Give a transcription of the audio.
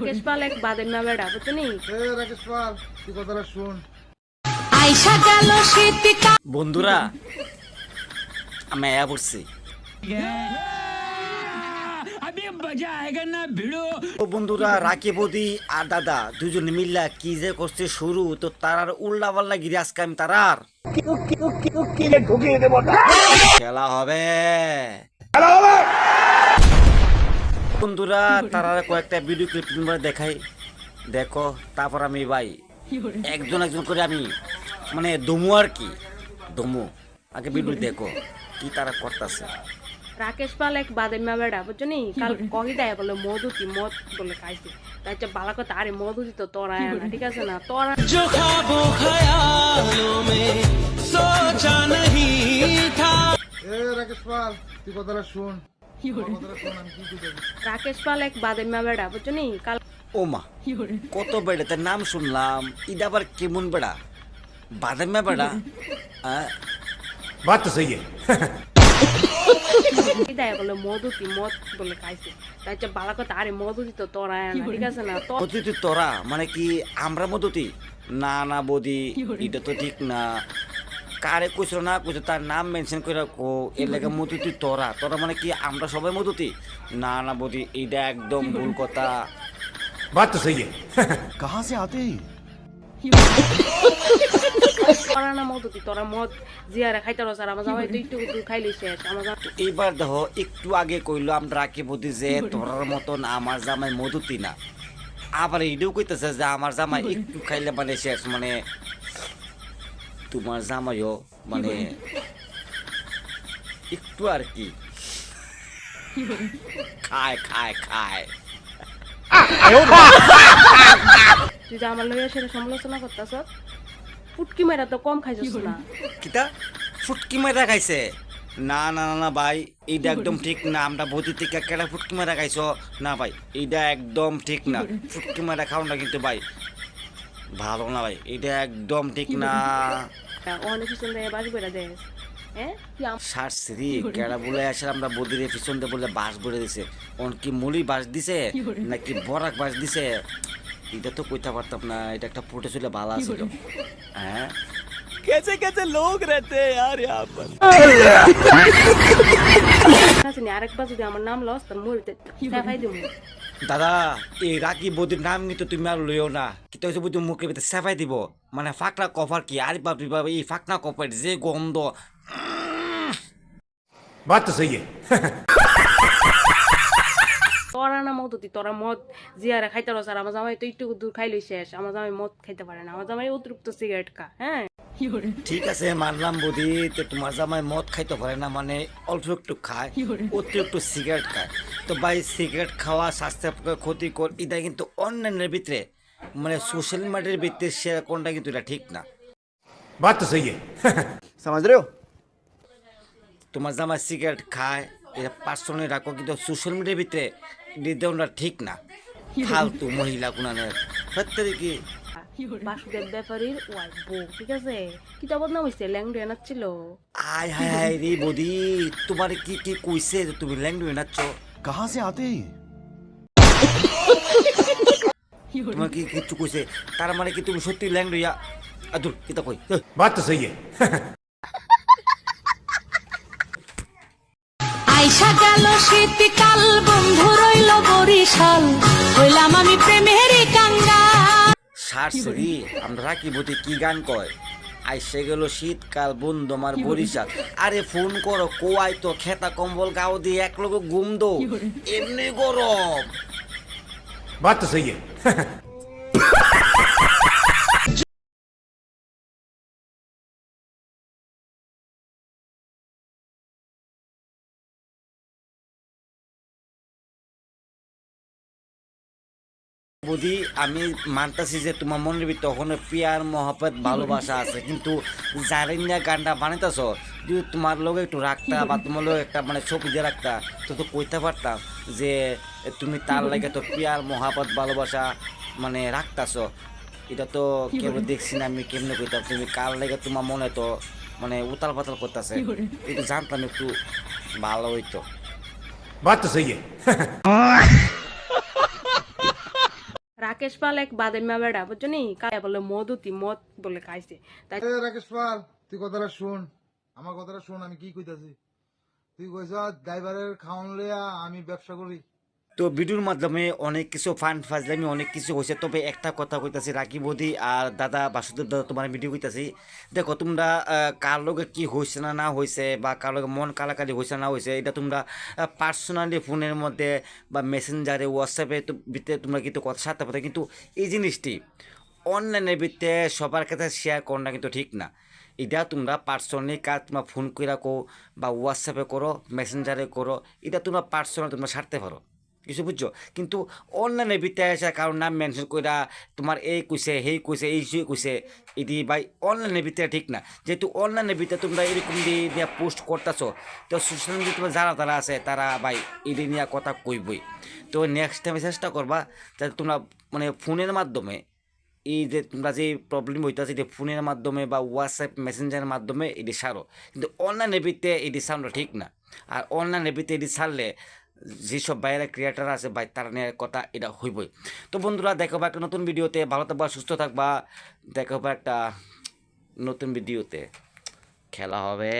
রাকেশ পাল এক বাদের না বেড়া বুঝছো নি? রাকেশ পাল, তুই কথাটা শুন। বন্ধুরা আমি আয়া পড়ছি। ও বন্ধুরা, রাকি বৌদি আর দাদা দুজন মিল্লা কি যে করছে শুরু, তো তারার উল্লা পাল্লা গিরে আজকে আমি তারার খেলা হবে। বন্ধুরা তারার কয়েকটা ভিডিও ক্লিপ দেখাই, দেখো, তারপর আমি ভাই একজন একজন করে আমি মানে দমু আর কি দমু। আগে ভিডিও দেখো কি তারা করতেছে। রাকেশ পাল এক বাদের না বেড়া বুঝছো নি? কাল কহি দেয় বলে মধুতি মদ বলে খাইছে, তাই হচ্ছে বালা কথা। আরে মধুতি তো তোরা না, ঠিক আছে না? তোরা রাকেশ পাল, তুই কথাটা শুন। কথাটা শুন, আমি কি করবো। রাকেশ পাল এক বাদের না বেড়া বুঝছো নি? কাল ও মা, কত বেড়া তার নাম শুনলাম, ইটা আবার কেমন বেড়া? বাদামা বেড়া? बात तो सही है। কহি দেয় বলে মধুতি মদ বলে খাইছে, তাই হচ্ছে বালা কথা। আরে মধুতি তো তোরা না, ঠিক আছে না? তো মধুতি তোরা মানে কি আমরা মধুতি? না না বৌদি, এটা তো ঠিক না। কারে কইছিল না কইছো তার নাম মেনশন করে রাখো, এর লাগে মধুতি তোরা। তোরা মানে কি আমরা সবাই মধুতি? না না বৌদি, এইটা একদম ভুল কথা। बात तो सही है। कहाँ से आते हैं? তোরা না মধুতি, তোরা মদ জিয়ারে খাইতে রস। আর আমার জামাই তো একটু একটু খাইলি শেষ। আমার জামাই এইবার দেখো, একটু আগে কইলো আমরা রাখি বৌদি যে তোরার মতন আমার জামাই মধুতি না, আবার এইটাও কইতেছে যে আমার জামাই একটু খাইলে মানে শেষ। মানে তোমার জামাইও মানে একটু আর কি খায় খায় খায়। তুই যে আমার লইয়া সেটা সমালোচনা করতেছ, ফুটকি মেরা তো কম খাইছিস না? কিতা ফুটকি মেরা খাইছে? না না না না ভাই, এইটা একদম ঠিক না। আমরা বৌদি থেকে কেডা ফুটকি মেরা খাইছো? না ভাই, এইটা একদম ঠিক না। ফুটকি মেরা খাওয়াটা কিন্তু ভাই ভালো না ভাই, এটা একদম ঠিক না। অনেক কিছু বাস বেড়া দেয়। হ্যাঁ তুই শাশুড়ি কেডা বলে আসলে আমরা বৌদির পিছন দিয়ে বলে বাস ভরে দিছে। অন কি মুলি বাস দিছে নাকি বরাক বাস দিছে এটা তো কইতে পারতাম না। এটা একটা ফুটে ছিল ভালো ছিল। হ্যাঁ कैसे कैसे लोग रहते हैं यार यहाँ पर। আরেকবার যদি আমার নাম লস তার মরিতে দেখাই দেবো। দাদা, এই রাকি বৌদির নাম কিন্তু তুমি আর লইও না। কিন্তু হচ্ছে বুঝি মুখের ভিতরে সেফাই দিব, মানে ফাঁকনা কভার কি? আরে বাপরে বাপ, এই ফাঁকনা কভার যে গন্ধ। बात तो सही है। তোরা না মধুতি, তোরা মদ জিয়ারে খাইতে রস। আর আমার জামাই তো একটু দূর খাইলি শেষ। আমার জামাই মদ খাইতে পারে না, আমার জামাই অতিরিক্ত সিগারেট খা। হ্যাঁ ঠিক আছে মানলাম বৌদি, তো তোমার জামাই মদ খাইতে পারে না মানে অল্প একটু খায়, অতিরিক্ত সিগারেট খায়। তো ভাই সিগারেট খাওয়া স্বাস্থ্যের পক্ষে ক্ষতিকর, এটা কিন্তু অন্যান্যের ভিতরে মানে সোশ্যাল মিডিয়ার ভিতরে শেয়ার কোনটা কিন্তু এটা ঠিক না। बात तो सही है। समझ रहे हो? তোমার জামাই সিগারেট খায়, এটা পার্সোনালি রাখো, কিন্তু সোশ্যাল মিডিয়ার ভিতরে দেওয়া ঠিক না। ফালতু মহিলা গুণানের সত্যি কি বাসুদেব ব্যাপারীর ওয়াইফ বউ, ঠিক আছে? কি তো বদনাম হয়েছে, ল্যাংডুয়ে নাচছিল। আয় হায় হায় রে বৌদি, তোমার কি কি কইছে যে তুমি ল্যাংডুয়ে নাচছ? कहाँ से आते हैं? তোমার কি কিছু কইছে? তার মানে কি তুমি সত্যি ল্যাংডুইয়া? আদুর কি তা কই? बात तो सही है। আইসা গেল শীতকাল, বন্ধু রইল বরিশাল, হইলাম আমি প্রেমের কাঙ্গা। শাশুড়ি আমরা রাখি বৌদি কি গান কয়? আইসে গেল শীতকাল, বন্ধু আমার বরিশাল। আরে ফোন করো, কোয়াই তো খেতা কম্বল গাও দিয়ে এক লোক ঘুম দো, এমনি গরম। बात तो सही है। বৌদি আমি মানতাছি যে তোমার মনের ভিতরে ওখানে পিয়ার মহব্বত ভালোবাসা আছে, কিন্তু জারিনা গানটা বানাইতেছ, যদি তোমার লোক একটু রাখতা বা তোমার লোক একটা মানে ছবি দিয়ে রাখতা, তো কইতে পারতাম যে তুমি তার লাগে তো পিয়ার মহব্বত ভালোবাসা মানে রাখতাছ। এটা তো কেউ দেখছি না, আমি কেমনে কইতাম তুমি কার লাগে তোমার মনে তো মানে উতাল পাতাল করতেছে। এটা জানতাম একটু ভালো হইতো। बात तो सही है। রাকেশ পাল এক বাদাইমা বেড়া বুঝছো নি বলে মদ বলে খাইছে তাই এ রাকেশ পাল, তুই কথাটা শুন, আমার কথাটা শুন, আমি কি কইতাছি। তুই কইছ ড্রাইভারের খাওয়ান লইয়া আমি ব্যবসা করি। তো ভিডিওর মাধ্যমে অনেক কিছু ফান ফাজলামি অনেক কিছু হয়েছে, তবে একটা কথা কইতাছি রাকি বৌদি আর দাদা বাসুদেব দাদা তোমার ভিডিও কইতাছি, দেখো তোমরা কার লগে কি হয়েছে না না হয়েছে বা কার লগে মন কালাকালি হয়েছে না হয়েছে এটা তোমরা পার্সোনালি ফোনের মধ্যে বা মেসেঞ্জারে হোয়াটসঅ্যাপে ভিতরে তোমরা কিন্তু কথা সাথে পাতে, কিন্তু এই জিনিসটি অনলাইনের ভিতরে সবার কাছে শেয়ার করা কিন্তু ঠিক না। এটা তোমরা পার্সোনালি কাজ তোমরা ফোন করে রাখো বা হোয়াটসঅ্যাপে করো মেসেঞ্জারে করো, এটা তোমরা পার্সোনাল তোমরা সারতে পারো কিছু বুঝছো, কিন্তু অনলাইনের ভিতরে এসে কারোর নাম মেনশন কইরা তোমার এই কইছে সেই কইছে এই কইছে এটি ভাই অনলাইনের ভিতরে ঠিক না। যেহেতু অনলাইনের ভিতরে তোমরা এরকম দিয়ে পোস্ট করতেছো, তো সোশ্যাল মিডিয়া তোমার যারা আছে তারা ভাই এটি নিয়ে কথা কইবই। তো নেক্সট টাইমে চেষ্টা করবা যাতে তোমরা মানে ফোনের মাধ্যমে এই যে তোমরা যে প্রবলেম হইতেছে যে ফোনের মাধ্যমে বা হোয়াটসঅ্যাপ মেসেঞ্জারের মাধ্যমে এটি সারো, কিন্তু অনলাইনের ভিতরে এটি সারানো ঠিক না। আর অনলাইনের ভিতরে এটি সারলে যেসব বাইরের ক্রিয়েটার আছে ভাই তারা নিয়ে কথা এটা হইবই। তো বন্ধুরা দেখো একটা নতুন ভিডিওতে, ভালো থাকবা সুস্থ থাকবা, দেখো একটা নতুন ভিডিওতে, খেলা হবে।